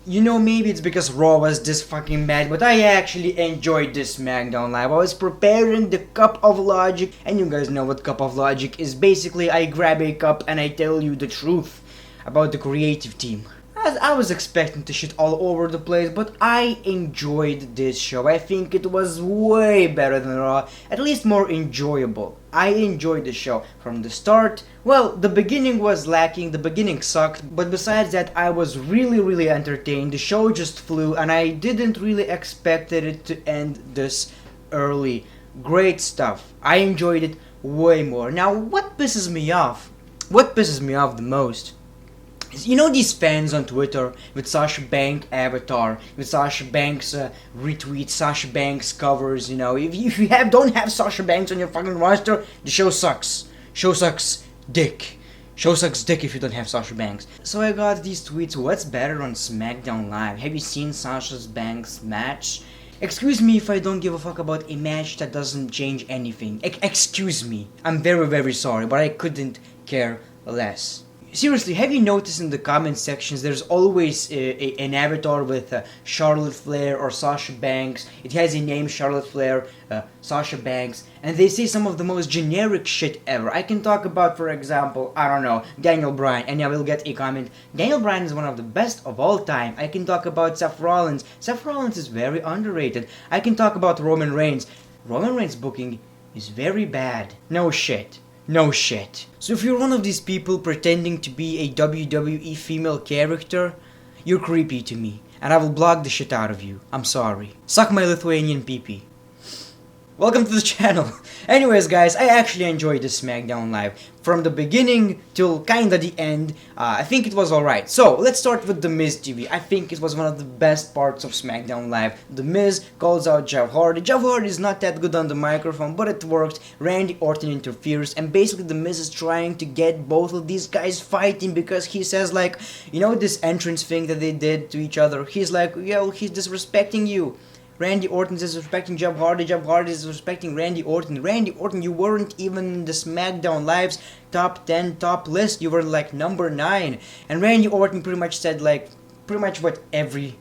You know, maybe it's because Raw was this fucking bad, but I actually enjoyed this SmackDown Live. I was preparing the cup of logic, and you guys know what cup of logic is. Basically, I grab a cup and I tell you the truth about the creative team. As I was expecting to shit all over the place, but I enjoyed this show. I think it was way better than Raw, at least more enjoyable. I enjoyed the show from the start. Well, the beginning was lacking, the beginning sucked, but besides that, I was really entertained. The show just flew, and I didn't really expected it to end this early. Great stuff. I enjoyed it way more. Now, what pisses me off? What pisses me off the most? You know these fans on Twitter with Sasha Banks avatar, with Sasha Banks retweets, Sasha Banks covers, you know. If you don't have Sasha Banks on your fucking roster, the show sucks. Show sucks dick. Show sucks dick if you don't have Sasha Banks. So I got these tweets, what's better on SmackDown Live? Have you seen Sasha Banks match? Excuse me if I don't give a fuck about a match that doesn't change anything. Excuse me. I'm very sorry, but I couldn't care less. Seriously, have you noticed in the comment sections there's always an avatar with Charlotte Flair or Sasha Banks. It has a name, Charlotte Flair, Sasha Banks, and they say some of the most generic shit ever. I can talk about, for example, I don't know, Daniel Bryan, and I will get a comment. Daniel Bryan is one of the best of all time. I can talk about Seth Rollins. Seth Rollins is very underrated. I can talk about Roman Reigns. Roman Reigns' booking is very bad. No shit. No shit. So if you're one of these people pretending to be a WWE female character, you're creepy to me, and I will block the shit out of you. I'm sorry. Suck my Lithuanian pee-pee. Welcome to the channel. Anyways, guys, I actually enjoyed this SmackDown Live. From the beginning till kinda the end, I think it was alright. So, let's start with The Miz TV. I think it was one of the best parts of SmackDown Live. The Miz calls out Jeff Hardy. Jeff Hardy is not that good on the microphone, but it worked. Randy Orton interferes, and basically The Miz is trying to get both of these guys fighting because he says, like, you know this entrance thing that they did to each other? He's like, yo, he's disrespecting you. Randy Orton is disrespecting Jeff Hardy. Jeff Hardy is disrespecting Randy Orton. Randy Orton, you weren't even in the SmackDown Live's top 10 top list. You were like number 9. And Randy Orton pretty much said like pretty much what every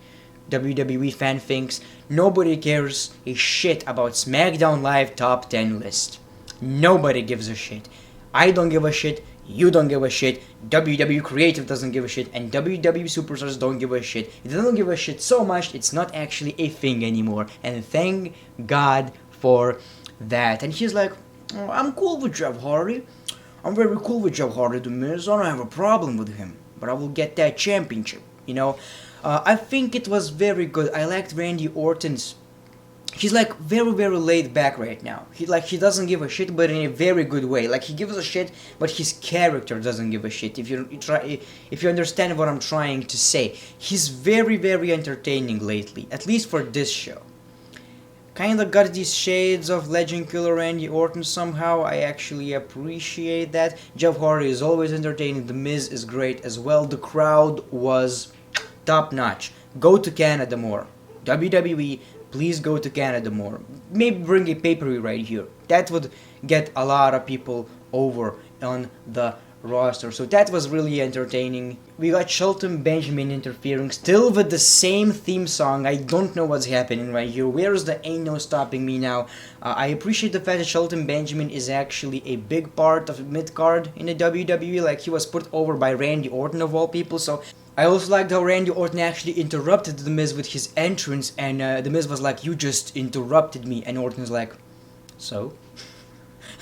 WWE fan thinks. Nobody cares a shit about SmackDown Live top 10 list. Nobody gives a shit. I don't give a shit. You don't give a shit, WWE Creative doesn't give a shit, and WWE Superstars don't give a shit. They don't give a shit so much, it's not actually a thing anymore. And thank God for that. And he's like, oh, I'm cool with Jeff Hardy. I'm very cool with Jeff Hardy, The Miz. I don't have a problem with him. But I will get that championship, you know. I think it was very good. I liked Randy Orton's. He's like very laid back right now. He doesn't give a shit, but in a very good way. Like he gives a shit, but his character doesn't give a shit. If you understand what I'm trying to say, he's very entertaining lately. At least for this show. Kinda got these shades of Legend Killer Randy Orton somehow. I actually appreciate that. Jeff Hardy is always entertaining. The Miz is great as well. The crowd was top notch. Go to Canada more. WWE. Please go to Canada more. Maybe bring a pay-per-view right here. That would get a lot of people over on the roster. So that was really entertaining. We got Shelton Benjamin interfering, still with the same theme song. I don't know what's happening right here. Where's the Ain't No Stopping Me Now? I appreciate the fact that Shelton Benjamin is actually a big part of mid-card in the WWE. Like, he was put over by Randy Orton of all people, so I also liked how Randy Orton actually interrupted The Miz with his entrance, and The Miz was like, you just interrupted me, and Orton's like, so?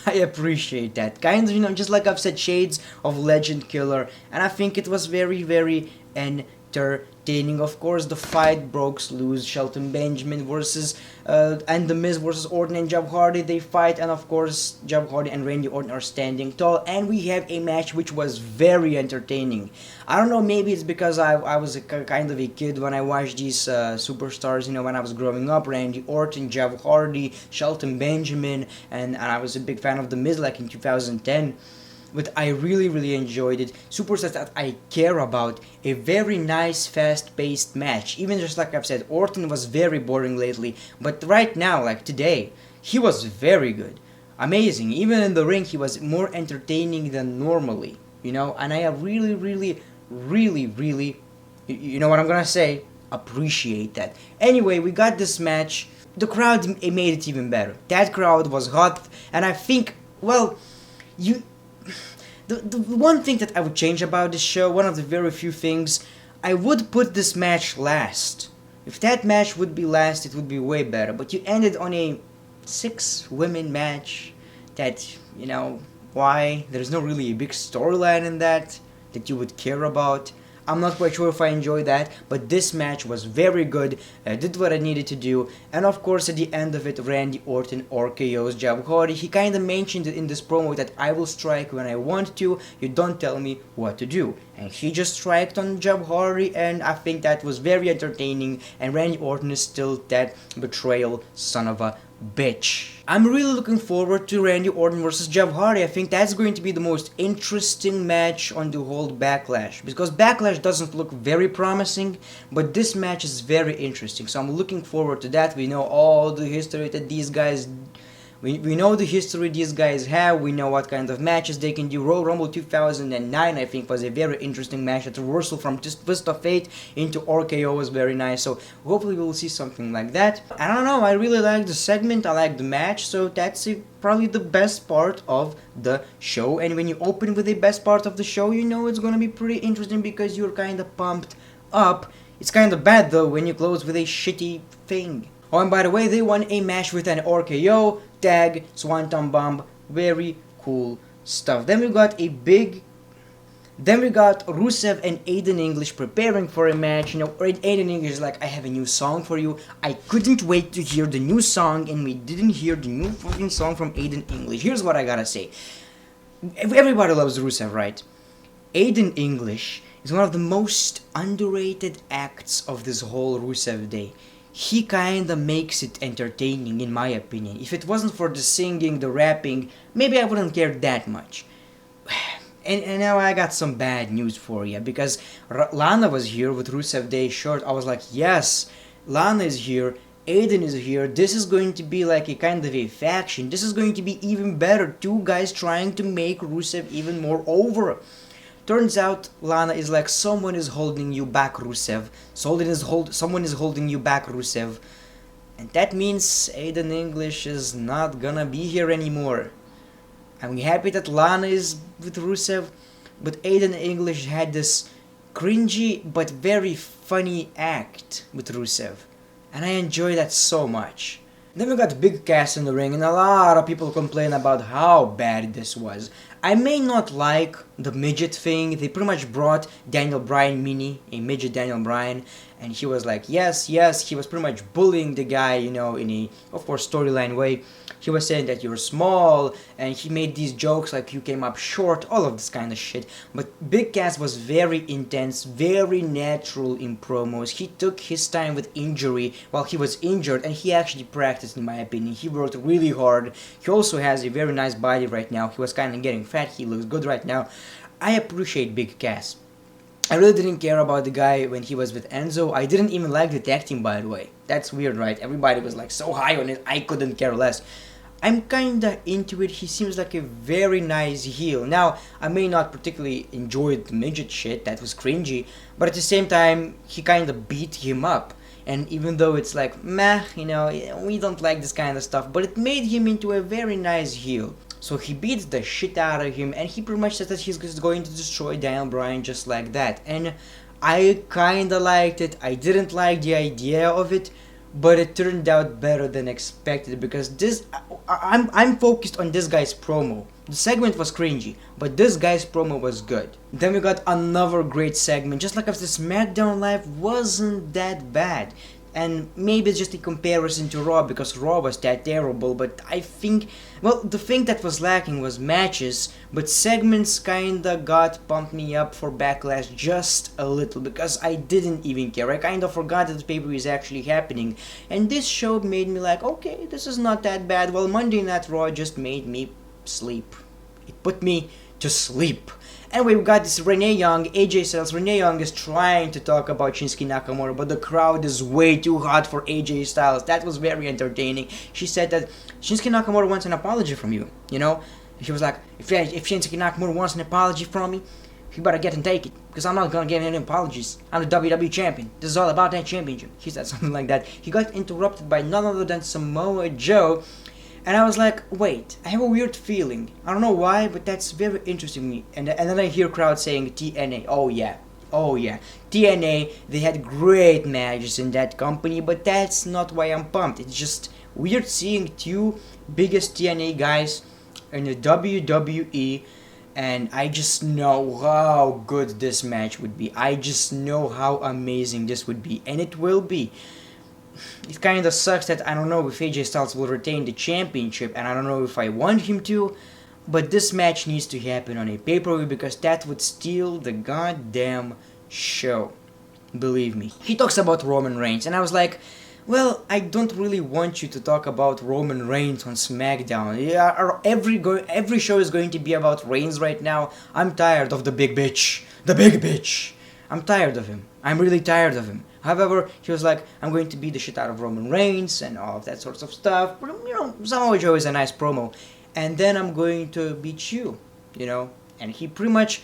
I appreciate that. Kind of, you know, just like I've said, shades of Legend Killer, and I think it was very entertaining. Of course, the fight broke loose. Shelton Benjamin versus and The Miz versus Orton and Jeff Hardy. They fight, and of course, Jeff Hardy and Randy Orton are standing tall, and we have a match which was very entertaining. I don't know, maybe it's because I was kind of a kid when I watched these superstars, you know, when I was growing up. Randy Orton, Jeff Hardy, Shelton Benjamin, and I was a big fan of The Miz like in 2010. But I really enjoyed it. Superstars that I care about. A very nice, fast-paced match. Even just like I've said, Orton was very boring lately. But right now, like today, he was very good. Amazing. Even in the ring, he was more entertaining than normally. You know, and I really, you know what I'm gonna say? appreciate that. Anyway, we got this match. The crowd made it even better. That crowd was hot, and I think, well, you... The one thing that I would change about this show, one of the very few things, I would put this match last. If that match would be last, it would be way better. But you ended on a 6-women match that, you know, why? There's no really a big storyline in that you would care about. I'm not quite sure if I enjoyed that, but this match was very good. I did what I needed to do, and of course at the end of it, Randy Orton RKO's Jeff Hardy. He kinda mentioned it in this promo that I will strike when I want to, you don't tell me what to do. And he just striked on Jeff Hardy, and I think that was very entertaining, and Randy Orton is still that betrayal son of a bitch. I'm really looking forward to Randy Orton versus Jeff Hardy. I think that's going to be the most interesting match on the whole Backlash, because Backlash doesn't look very promising, but this match is very interesting, so I'm looking forward to that. We know all the history that these guys... We know the history these guys have, we know what kind of matches they can do. Royal Rumble 2009 I think was a very interesting match. That reversal from Twist of Fate into RKO was very nice, so hopefully we'll see something like that. I don't know, I really like the segment, I like the match, so that's probably the best part of the show. And when you open with the best part of the show, you know it's gonna be pretty interesting because you're kinda pumped up. It's kinda bad though when you close with a shitty thing. Oh, and by the way, they won a match with an RKO, tag, Swanton Bomb, very cool stuff. Then we got Rusev and Aiden English preparing for a match. You know, Aiden English is like, I have a new song for you. I couldn't wait to hear the new song, and we didn't hear the new fucking song from Aiden English. Here's what I gotta say. Everybody loves Rusev, right? Aiden English is one of the most underrated acts of this whole Rusev day. He kinda makes it entertaining, in my opinion. If it wasn't for the singing, the rapping, maybe I wouldn't care that much. And now I got some bad news for you, because Lana was here with Rusev Day shirt. I was like, yes, Lana is here, Aiden is here, this is going to be like a kind of a faction. This is going to be even better. Two guys trying to make Rusev even more over. Turns out Lana is like, someone is holding you back, Rusev. Someone is holding you back, Rusev. And that means Aiden English is not gonna be here anymore. I'm happy that Lana is with Rusev, but Aiden English had this cringy but very funny act with Rusev. And I enjoy that so much. Then we got Big Cass in the ring, and a lot of people complain about how bad this was. I may not like the midget thing. They pretty much brought Daniel Bryan mini, a midget Daniel Bryan, and he was like, yes, he was pretty much bullying the guy, you know, in a, of course, storyline way. He was saying that you're small, and he made these jokes like you came up short, all of this kind of shit. But Big Cass was very intense, very natural in promos. He took his time with injury while he was injured, and he actually practiced, in my opinion. He worked really hard. He also has a very nice body right now. He was kind of getting fat. He looks good right now. I appreciate Big Cass. I really didn't care about the guy when he was with Enzo. I didn't even like the tag team, by the way. That's weird, right? Everybody was like so high on it, I couldn't care less. I'm kinda into it. He seems like a very nice heel. Now, I may not particularly enjoy the midget shit, that was cringy, but at the same time, he kinda beat him up. And even though it's like, meh, you know, we don't like this kind of stuff, but it made him into a very nice heel. So he beats the shit out of him, and he pretty much says that he's just going to destroy Daniel Bryan just like that. And I kinda liked it. I didn't like the idea of it, but it turned out better than expected, because I'm focused on this guy's promo. The segment was cringy, but this guy's promo was good. Then we got another great segment, just like if the Smackdown Live wasn't that bad. And maybe it's just a comparison to Raw, because Raw was that terrible, but I think, well, the thing that was lacking was matches, but segments kinda pumped me up for Backlash just a little, because I didn't even care. I kinda forgot that the pay-per-view is actually happening, and this show made me like, okay, this is not that bad. Well, Monday Night Raw just made me sleep. It put me to sleep. Anyway, we got this Renee Young, AJ Styles. Renee Young is trying to talk about Shinsuke Nakamura, but the crowd is way too hot for AJ Styles. That was very entertaining. She said that Shinsuke Nakamura wants an apology from you, you know? She was like, if Shinsuke Nakamura wants an apology from me, he better get and take it, because I'm not gonna give any apologies. I'm the WWE champion. This is all about that championship. He said something like that. He got interrupted by none other than Samoa Joe, and I was like, wait, I have a weird feeling. I don't know why, but that's very interesting to me. And then I hear crowd saying TNA. Oh yeah. TNA, they had great matches in that company, but that's not why I'm pumped. It's just weird seeing two biggest TNA guys in the WWE, and I just know how good this match would be. I just know how amazing this would be, and it will be. It kind of sucks that I don't know if AJ Styles will retain the championship, and I don't know if I want him to, but this match needs to happen on a pay-per-view because that would steal the goddamn show. Believe me. He talks about Roman Reigns, and I was like, well, I don't really want you to talk about Roman Reigns on SmackDown. Yeah, every show is going to be about Reigns right now. I'm tired of the big bitch. The big bitch. I'm tired of him. I'm really tired of him. However, he was like, I'm going to beat the shit out of Roman Reigns and all of that sorts of stuff. But, Samoa Joe is a nice promo. And then I'm going to beat you, And he pretty much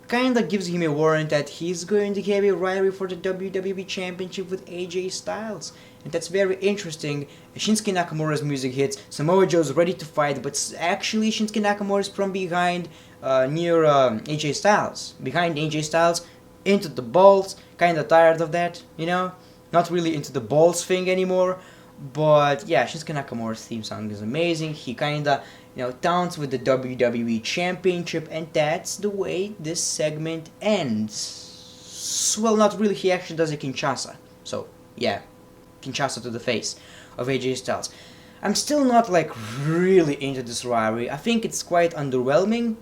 kind of gives him a warrant that he's going to have a rivalry for the WWE Championship with AJ Styles. And that's very interesting. Shinsuke Nakamura's music hits. Samoa Joe's ready to fight, but actually Shinsuke Nakamura is from behind, near AJ Styles. Behind AJ Styles, into the balls. Kind of tired of that, Not really into the balls thing anymore. But yeah, Shinsuke Nakamura's theme song is amazing. He kind of, taunts with the WWE Championship, and that's the way this segment ends. Well, not really. He actually does a Kinshasa. So, yeah, Kinshasa to the face of AJ Styles. I'm still not, really into this rivalry. I think it's quite underwhelming,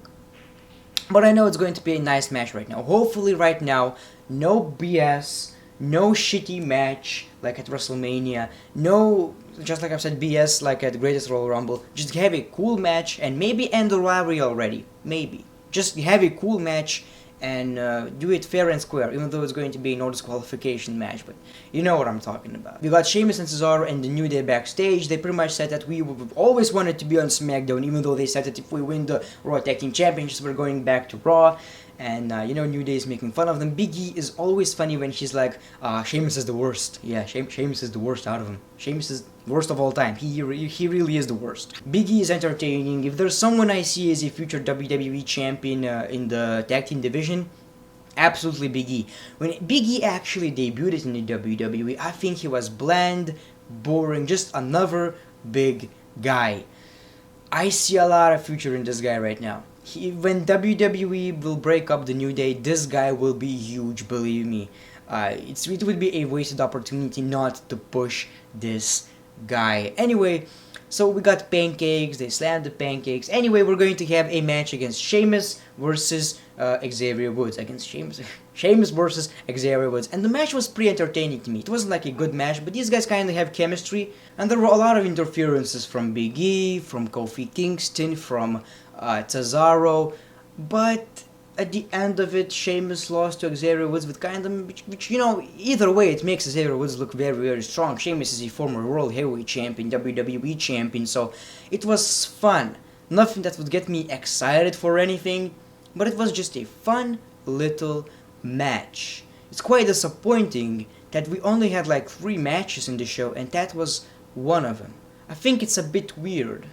but I know it's going to be a nice match right now. Hopefully right now, no BS, no shitty match like at WrestleMania, no, just like I've said, BS like at Greatest Royal Rumble. Just have a cool match and maybe end the rivalry already. Maybe. Just have a cool match and do it fair and square, even though it's going to be a no disqualification match, but you know what I'm talking about. We got Sheamus and Cesaro and the New Day backstage. They pretty much said that we always wanted to be on SmackDown, even though they said that if we win the Raw Tag Team Championships, we're going back to Raw. And, New Day is making fun of them. Big E is always funny when she's like, Sheamus is the worst. Yeah, Sheamus is the worst out of them. Sheamus is the worst of all time. He really is the worst. Big E is entertaining. If there's someone I see as a future WWE champion in the tag team division, absolutely Big E. When Big E actually debuted in the WWE, I think he was bland, boring, just another big guy. I see a lot of future in this guy right now. When WWE will break up the New Day, this guy will be huge, believe me. It would be a wasted opportunity not to push this guy. Anyway, so we got pancakes, they slammed the pancakes. Anyway, we're going to have a match against Sheamus versus Xavier Woods. Sheamus versus Xavier Woods. And the match was pretty entertaining to me. It wasn't like a good match, but these guys kind of have chemistry. And there were a lot of interferences from Big E, from Kofi Kingston, from Cesaro, but at the end of it, Sheamus lost to Xavier Woods with which either way, it makes Xavier Woods look very, very strong. Sheamus is a former World Heavyweight Champion, WWE Champion, so it was fun. Nothing that would get me excited for anything, but it was just a fun little match. It's quite disappointing that we only had 3 matches in the show, and that was one of them. I think it's a bit weird,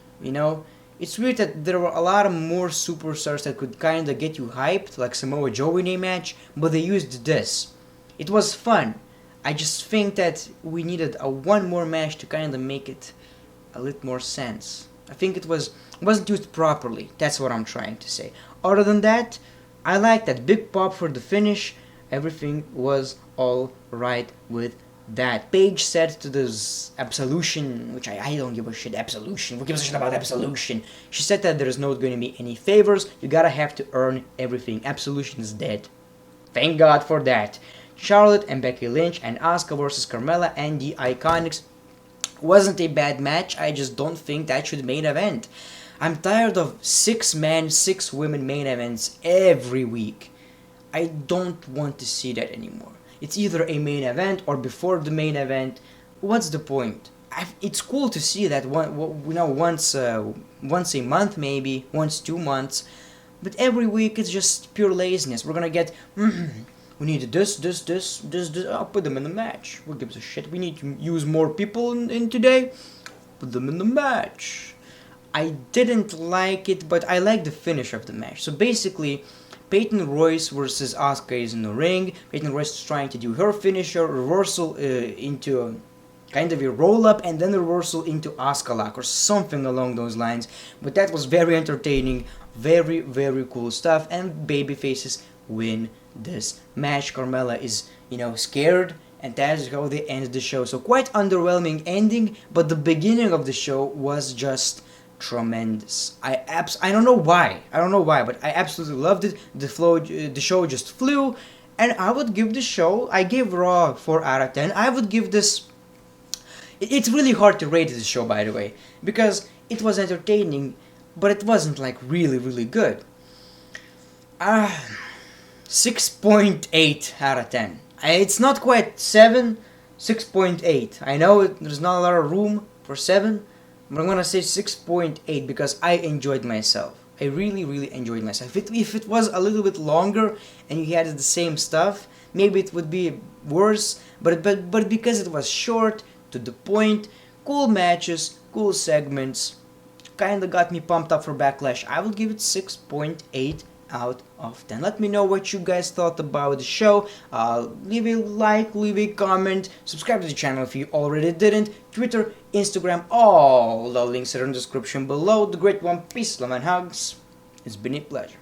It's weird that there were a lot of more superstars that could kinda get you hyped, like Samoa Joe in a match, but they used this. It was fun. I just think that we needed one more match to kinda make it a little more sense. I think it wasn't used properly. That's what I'm trying to say. Other than that, I like that big pop for the finish. Everything was all right with that. Paige said to this Absolution, which I don't give a shit, Absolution, who gives a shit about Absolution? She said that there's not going to be any favors, you gotta have to earn everything. Absolution is dead. Thank God for that. Charlotte and Becky Lynch and Asuka versus Carmella and the Iconics wasn't a bad match, I just don't think that should main event. I'm tired of 6-man, 6-women main events every week. I don't want to see that anymore. It's either a main event or before the main event. What's the point? It's cool to see that once a month, maybe once 2 months, But every week it's just pure laziness. We're gonna get, we need this. I'll put them in the match. Who gives a shit? We need to use more people in today. Put them in the match. I didn't like it, but I like the finish of the match. So basically, Peyton Royce versus Asuka is in the ring. Peyton Royce is trying to do her finisher, reversal into a kind of a roll up, and then a reversal into Asuka lock or something along those lines. But that was very entertaining, very cool stuff, and babyfaces win this match. Carmella is, scared, and that is how they end the show. So quite underwhelming ending, but the beginning of the show was just tremendous. I don't know why, but I absolutely loved it. The show just flew, and I would give the show. I gave Raw 4 out of 10. I would give this. It's really hard to rate this show, by the way, because it was entertaining, but it wasn't like really good. 6.8 out of 10. It's not quite 7, 6.8. I know there's not a lot of room for 7, but I'm gonna say 6.8 because I enjoyed myself. I really enjoyed myself. If it was a little bit longer and you had the same stuff, maybe it would be worse. But because it was short, to the point, cool matches, cool segments, kinda got me pumped up for Backlash. I will give it 6.8 out of 10. Let me know what you guys thought about the show. Leave a like, leave a comment, subscribe to the channel if you already didn't. Twitter, Instagram, all the links are in the description below. The great one, peace, love and hugs. It's been a pleasure.